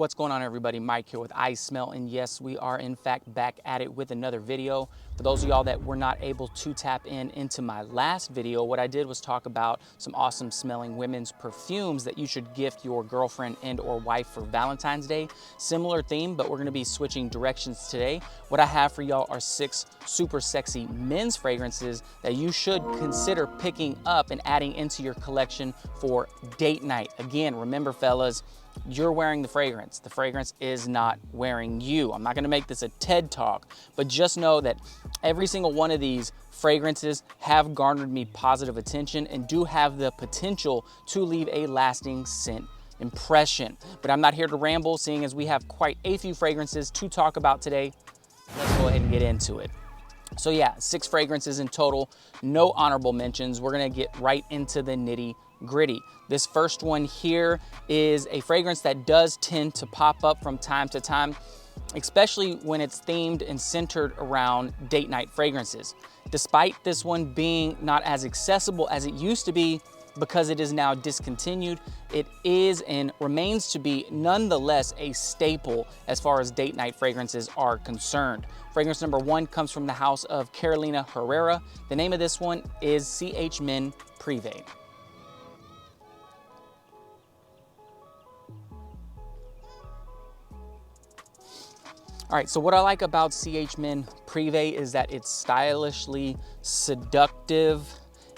What's going on, everybody? Mike here with iSMELL, and yes, we are in fact back at it with another video. For those of y'all that were not able to tap into my last video, what I did was talk about some awesome smelling women's perfumes that you should gift your girlfriend and or wife for Valentine's Day. Similar theme, but we're gonna be switching directions today. What I have for y'all are 6 super sexy men's fragrances that you should consider picking up and adding into your collection for date night. Again, remember fellas, you're wearing the fragrance. The fragrance is not wearing you. I'm not gonna make this a TED Talk, but just know that every single one of these fragrances have garnered me positive attention and do have the potential to leave a lasting scent impression. But I'm not here to ramble, seeing as we have quite a few fragrances to talk about today. Let's go ahead and get into it. So yeah, 6 fragrances in total, no honorable mentions. We're gonna get right into the nitty gritty. This first one here is a fragrance that does tend to pop up from time to time, especially when it's themed and centered around date night fragrances. Despite this one being not as accessible as it used to be because it is now discontinued, it is and remains to be nonetheless a staple as far as date night fragrances are concerned. Fragrance number 1 comes from the house of Carolina Herrera. The name of this one is iSMELL Privé. All right, so what I like about iSMELL Privé is that it's stylishly seductive.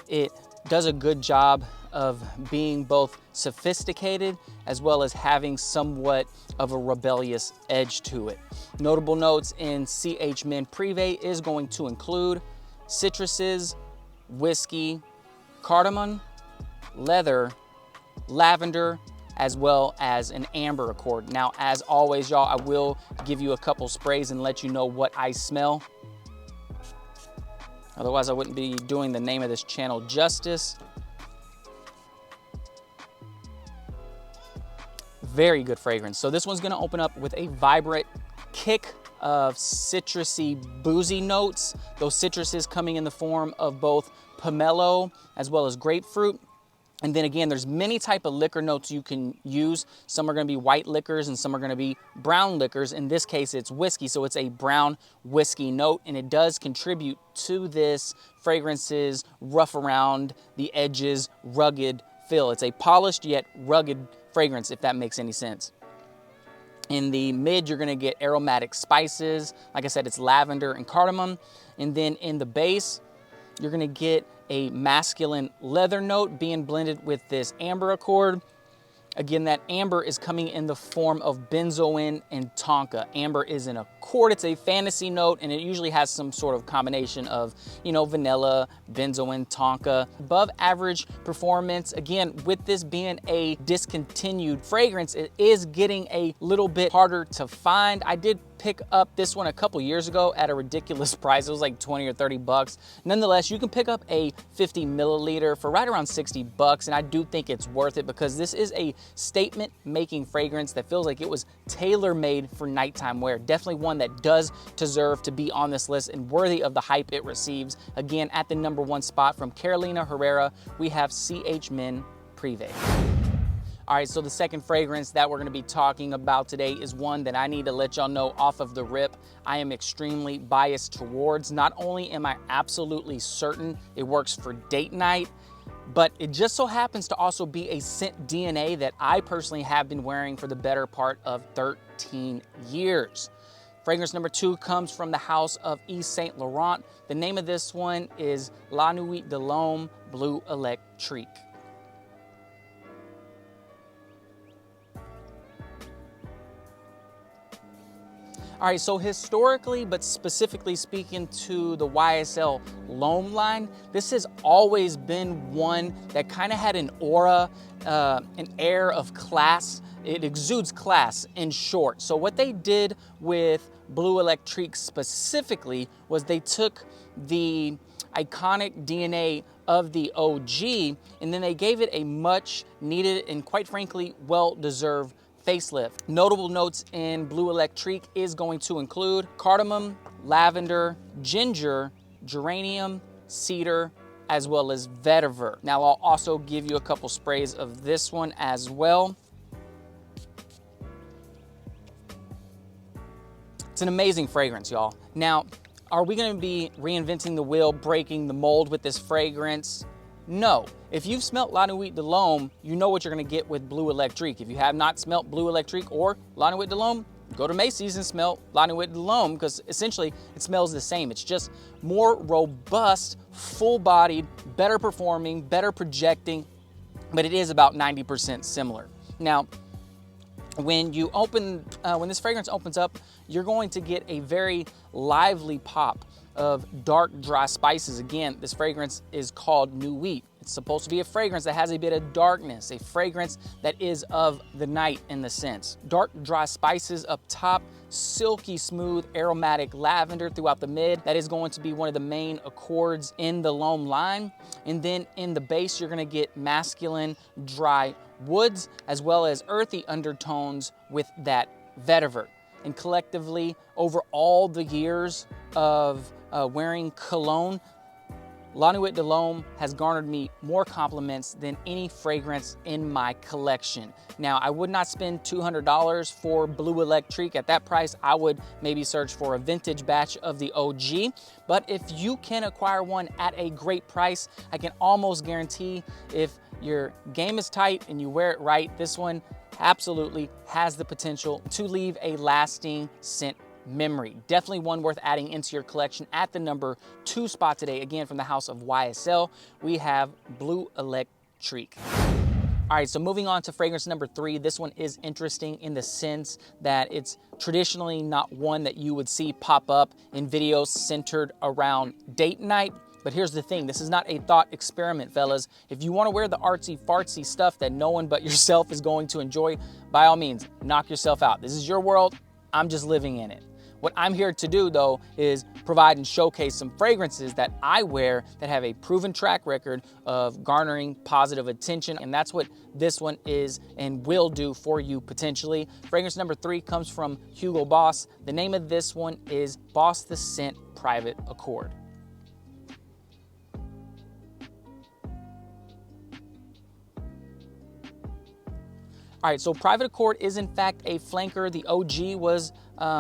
It does a good job of being both sophisticated as well as having somewhat of a rebellious edge to it. Notable notes in iSMELL Privé is going to include citruses, whiskey, cardamom, leather, lavender, as well as an amber accord. Now, as always, y'all, I will give you a couple sprays and let you know what I smell. Otherwise, I wouldn't be doing the name of this channel justice. Very good fragrance. So this one's gonna open up with a vibrant kick of citrusy, boozy notes. Those citruses coming in the form of both pomelo as well as grapefruit. And then again, there's many type of liquor notes you can use. Some are gonna be white liquors and some are gonna be brown liquors. In this case, it's whiskey, so it's a brown whiskey note, and it does contribute to this fragrance's rough around the edges, rugged feel. It's a polished yet rugged fragrance, if that makes any sense. In the mid, you're gonna get aromatic spices. Like I said, it's lavender and cardamom. And then in the base, you're gonna get a masculine leather note being blended with this amber accord. Again, that amber is coming in the form of benzoin and tonka. Amber is an accord, it's a fantasy note, and it usually has some sort of combination of, vanilla, benzoin, tonka. Above average performance. Again, with this being a discontinued fragrance, it is getting a little bit harder to find. I did pick up this one a couple years ago at a ridiculous price. It was like 20 or 30 bucks. Nonetheless, you can pick up a 50 milliliter for right around 60 bucks, and I do think it's worth it because this is a statement making fragrance that feels like it was tailor-made for nighttime wear. Definitely one that does deserve to be on this list and worthy of the hype it receives. Again, at the number 1 spot from Carolina Herrera, we have iSMELL Privé. All right, so the second fragrance that we're gonna be talking about today is one that I need to let y'all know off of the rip I am extremely biased towards. Not only am I absolutely certain it works for date night, but it just so happens to also be a scent DNA that I personally have been wearing for the better part of 13 years. Fragrance number 2 comes from the house of Yves Saint Laurent. The name of this one is La Nuit de l'Homme Bleu Electrique. All right, so historically, but specifically speaking to the YSL L'Homme line, this has always been one that kind of had an aura, an air of class. It exudes class, in short. So what they did with Bleu Electrique specifically was they took the iconic DNA of the OG, and then they gave it a much needed and quite frankly, well-deserved facelift. Notable notes in Bleu Electrique is going to include cardamom, lavender, ginger, geranium, cedar, as well as vetiver. Now I'll also give you a couple sprays of this one as well. It's an amazing fragrance, y'all. Now, are we gonna be reinventing the wheel, breaking the mold with this fragrance? No. If you've smelt La Nuit de l'Homme, you know what you're gonna get with Bleu Electrique. If you have not smelt Bleu Electrique or La Nuit de l'Homme, go to Macy's and smell La Nuit de l'Homme, because essentially it smells the same. It's just more robust, full-bodied, better performing, better projecting, but it is about 90% similar. Now, when this fragrance opens up, you're going to get a very lively pop of dark, dry spices. Again, this fragrance is called Nuit. It's supposed to be a fragrance that has a bit of darkness, a fragrance that is of the night in the sense. Dark, dry spices up top, silky smooth, aromatic lavender throughout the mid. That is going to be one of the main accords in the L'Homme line. And then in the base, you're gonna get masculine, dry woods, as well as earthy undertones with that vetiver. And collectively, over all the years of wearing cologne, La Nuit de l'Homme has garnered me more compliments than any fragrance in my collection. Now, I would not spend $200 for Bleu Electrique. At that price, I would maybe search for a vintage batch of the OG. But if you can acquire one at a great price, I can almost guarantee if your game is tight and you wear it right, this one absolutely has the potential to leave a lasting scent memory. Definitely one worth adding into your collection. At the number 2 spot today, again from the house of YSL, we have Bleu Electrique. All right, so moving on to fragrance number 3. This one is interesting in the sense that it's traditionally not one that you would see pop up in videos centered around date night. But here's the thing, this is not a thought experiment, fellas. If you wanna wear the artsy fartsy stuff that no one but yourself is going to enjoy, by all means, knock yourself out. This is your world, I'm just living in it. What I'm here to do, though, is provide and showcase some fragrances that I wear that have a proven track record of garnering positive attention, and that's what this one is and will do for you potentially. Fragrance number 3 comes from Hugo Boss. The name of this one is Boss the Scent Private Accord. All right, so Private Accord is in fact a flanker. The OG was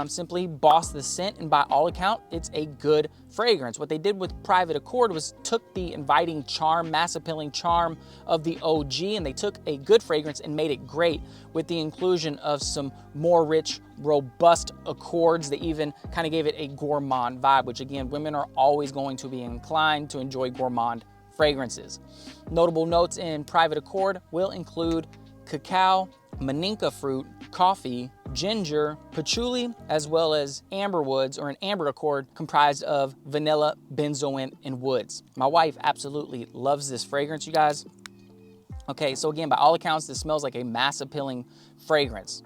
simply Boss the Scent, and by all account, it's a good fragrance. What they did with Private Accord was took the inviting charm, mass appealing charm of the OG, and they took a good fragrance and made it great with the inclusion of some more rich, robust accords. They even kind of gave it a gourmand vibe, which again, women are always going to be inclined to enjoy gourmand fragrances. Notable notes in Private Accord will include cacao, maninka fruit, coffee, ginger, patchouli, as well as amber woods, or an amber accord comprised of vanilla, benzoin, and woods. My wife absolutely loves this fragrance, you guys. Okay, so again, by all accounts, this smells like a mass appealing fragrance.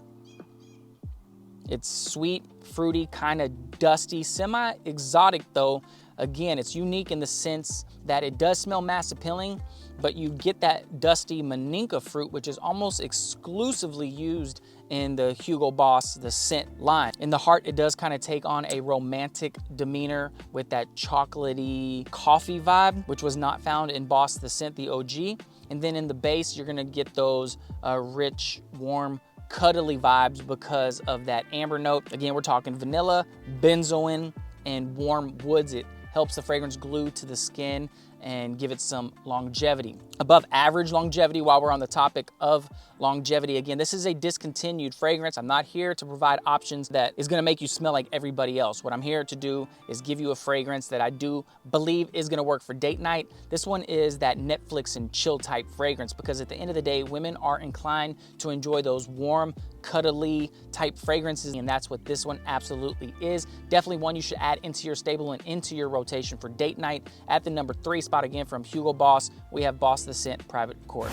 It's sweet, fruity, kind of dusty, semi-exotic though. Again, it's unique in the sense that it does smell mass appealing, but you get that dusty maninka fruit, which is almost exclusively used in the Hugo Boss, the scent line. In the heart, it does kind of take on a romantic demeanor with that chocolatey coffee vibe, which was not found in Boss the Scent, the OG. And then in the base, you're gonna get those rich, warm, cuddly vibes because of that amber note. Again, we're talking vanilla, benzoin, and warm woods. It helps the fragrance glue to the skin and give it some longevity. Above average longevity, while we're on the topic of longevity, again, this is a discontinued fragrance. I'm not here to provide options that is gonna make you smell like everybody else. What I'm here to do is give you a fragrance that I do believe is gonna work for date night. This one is that Netflix and chill type fragrance, because at the end of the day, women are inclined to enjoy those warm, cuddly type fragrances, and that's what this one absolutely is. Definitely one you should add into your stable and into your rotation for date night. At the number 3 spot, again from Hugo Boss, we have Boss the Scent Private Accord.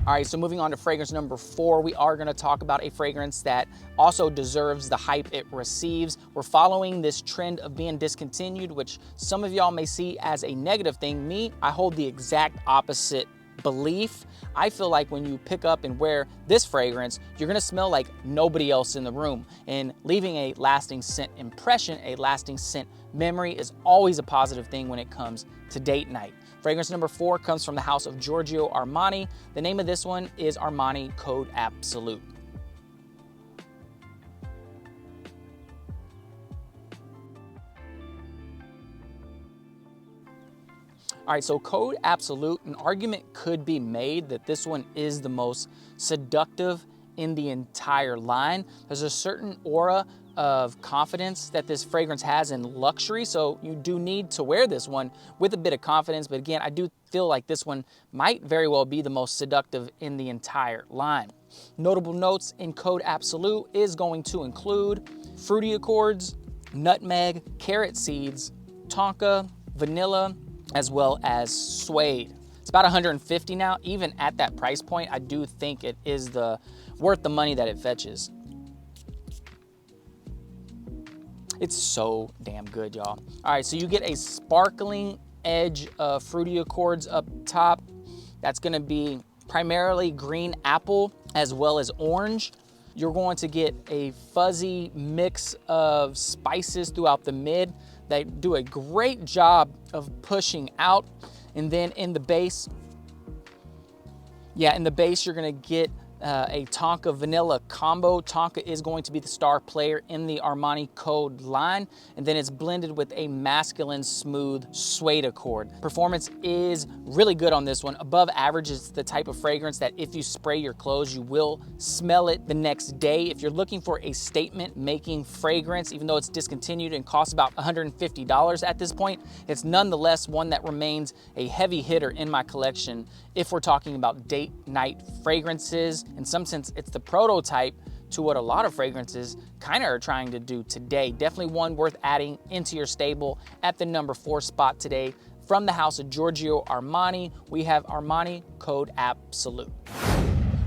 All right, so moving on to fragrance number 4, we are gonna talk about a fragrance that also deserves the hype it receives. We're following this trend of being discontinued, which some of y'all may see as a negative thing. Me, I hold the exact opposite belief. I feel like when you pick up and wear this fragrance, you're gonna smell like nobody else in the room, and leaving a lasting scent impression, a lasting scent memory is always a positive thing when it comes to date night. Fragrance number 4 comes from the house of Giorgio Armani. The name of this one is Armani Code Absolute. All right, so Code Absolute, an argument could be made that this one is the most seductive in the entire line. There's a certain aura of confidence that this fragrance has in luxury, so you do need to wear this one with a bit of confidence. But again, I do feel like this one might very well be the most seductive in the entire line. Notable notes in Code Absolute is going to include fruity accords, nutmeg, carrot seeds, tonka, vanilla, as well as suede. It's about $150 now. Even at that price point, I do think it is worth the money that it fetches. It's so damn good, y'all. All right, so you get a sparkling edge of fruity accords up top. That's gonna be primarily green apple as well as orange. You're going to get a fuzzy mix of spices throughout the mid that do a great job of pushing out. And then in the base, you're gonna get a Tonka vanilla combo. Tonka is going to be the star player in the Armani Code line, and then it's blended with a masculine smooth suede accord. Performance is really good on this one. Above average. It's the type of fragrance that if you spray your clothes, you will smell it the next day. If you're looking for a statement making fragrance, even though it's discontinued and costs about $150 at this point, it's nonetheless one that remains a heavy hitter in my collection if we're talking about date night fragrances. In some sense, it's the prototype to what a lot of fragrances kind of are trying to do today. Definitely one worth adding into your stable. At the number 4 spot today, from the house of Giorgio Armani, we have Armani Code Absolute.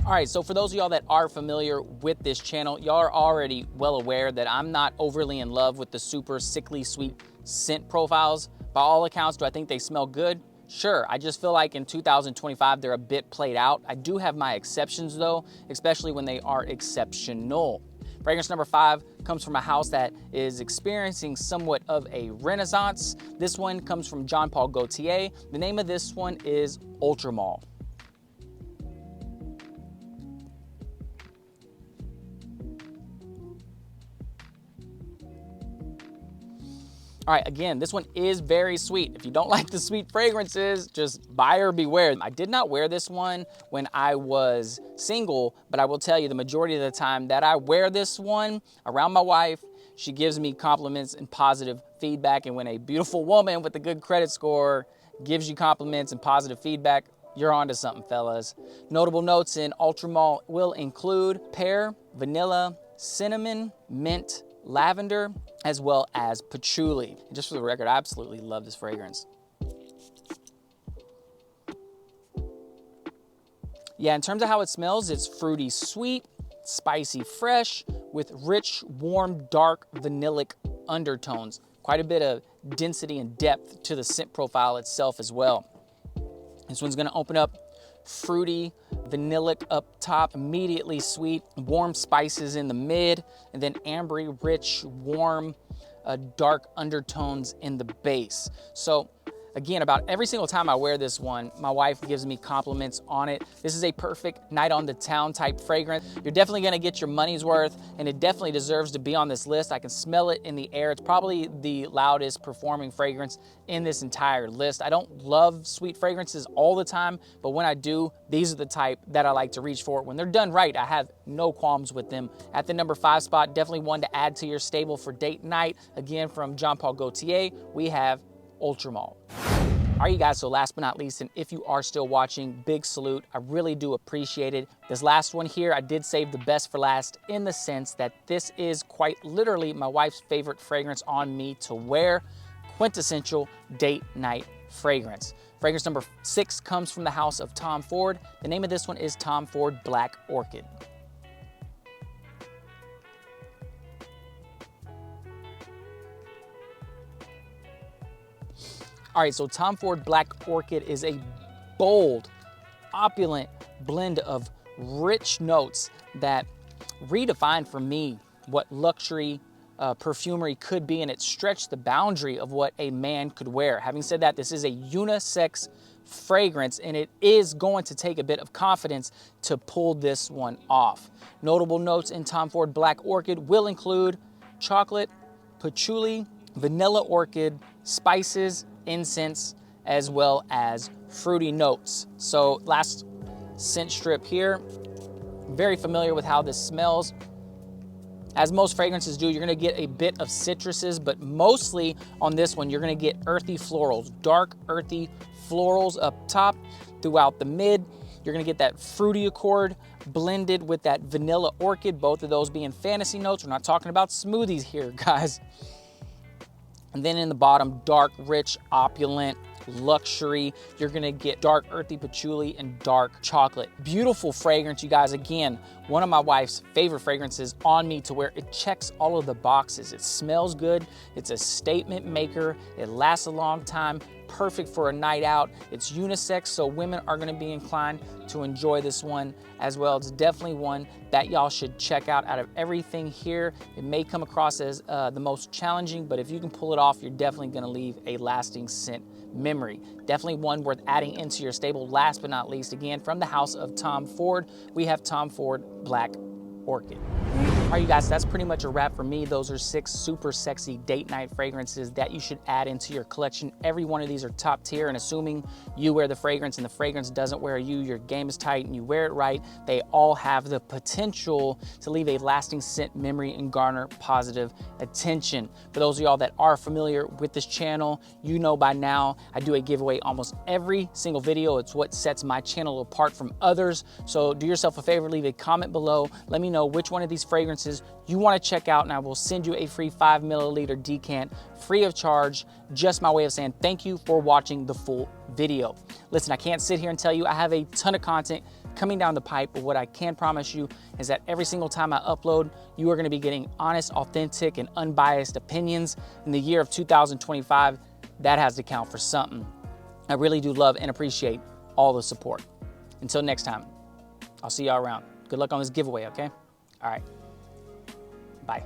All right, so for those of y'all that are familiar with this channel, y'all are already well aware that I'm not overly in love with the super sickly sweet scent profiles. By all accounts, do I think they smell good? Sure, I just feel like in 2025, they're a bit played out. I do have my exceptions though, especially when they are exceptional. Fragrance number 5 comes from a house that is experiencing somewhat of a renaissance. This one comes from Jean Paul Gaultier. The name of this one is Ultramall. All right, again, this one is very sweet. If you don't like the sweet fragrances, just buyer beware. I did not wear this one when I was single, but I will tell you the majority of the time that I wear this one around my wife, she gives me compliments and positive feedback. And when a beautiful woman with a good credit score gives you compliments and positive feedback, you're onto something, fellas. Notable notes in Ultramall will include pear, vanilla, cinnamon, mint, lavender, as well as patchouli. And just for the record, I absolutely love this fragrance. Yeah, in terms of how it smells, it's fruity sweet, spicy fresh, with rich, warm, dark, vanillic undertones. Quite a bit of density and depth to the scent profile itself as well. This one's gonna open up fruity, vanillic up top, immediately sweet, warm spices in the mid, and then ambery, rich, warm, dark undertones in the base. So again, about every single time I wear this one, my wife gives me compliments on it. This is a perfect night on the town type fragrance. You're definitely gonna get your money's worth, and it definitely deserves to be on this list. I can smell it in the air. It's probably the loudest performing fragrance in this entire list. I don't love sweet fragrances all the time, but when I do, these are the type that I like to reach for. When they're done right, I have no qualms with them. At the number 5 spot, definitely one to add to your stable for date night. Again, from Jean Paul Gaultier, we have Ultramall. All right, you guys, so last but not least, and if you are still watching, big salute. I really do appreciate it. This last one here, I did save the best for last in the sense that this is quite literally my wife's favorite fragrance on me to wear. Quintessential date night fragrance. Fragrance number 6 comes from the house of Tom Ford. The name of this one is Tom Ford Black Orchid. All right, so Tom Ford Black Orchid is a bold, opulent blend of rich notes that redefine for me what luxury perfumery could be, and it stretched the boundary of what a man could wear. Having said that, this is a unisex fragrance, and it is going to take a bit of confidence to pull this one off. Notable notes in Tom Ford Black Orchid will include chocolate, patchouli, vanilla orchid, spices, incense, as well as fruity notes. So last scent strip here, very familiar with how this smells. As most fragrances do, you're gonna get a bit of citruses, but mostly on this one, you're gonna get earthy florals, dark earthy florals up top. Throughout the mid, you're gonna get that fruity accord blended with that vanilla orchid, both of those being fantasy notes. We're not talking about smoothies here, guys. And then in the bottom, dark, rich, opulent, luxury. You're gonna get dark earthy patchouli and dark chocolate. Beautiful fragrance, you guys. Again, one of my wife's favorite fragrances on me, to where it checks all of the boxes. It smells good, it's a statement maker, it lasts a long time, perfect for a night out. It's unisex, so women are gonna be inclined to enjoy this one as well. It's definitely one that y'all should check out. Out of everything here, it may come across as the most challenging, but if you can pull it off, you're definitely gonna leave a lasting scent memory. Definitely one worth adding into your stable. Last but not least, again, from the house of Tom Ford, we have Tom Ford Black Orchid. All right, you guys, that's pretty much a wrap for me. Those are 6 super sexy date night fragrances that you should add into your collection. Every one of these are top tier, and assuming you wear the fragrance and the fragrance doesn't wear you, your game is tight and you wear it right, they all have the potential to leave a lasting scent memory and garner positive attention. For those of y'all that are familiar with this channel, you know by now I do a giveaway almost every single video. It's what sets my channel apart from others. So do yourself a favor, leave a comment below. Let me know which one of these fragrances you want to check out, and I will send you a free 5 milliliter decant free of charge. Just my way of saying thank you for watching the full video. Listen, I can't sit here and tell you I have a ton of content coming down the pipe, but what I can promise you is that every single time I upload, you are going to be getting honest, authentic, and unbiased opinions. In the year of 2025, that has to count for something. I really do love and appreciate all the support. Until next time, I'll see y'all around. Good luck on this giveaway, okay? All right. Bye.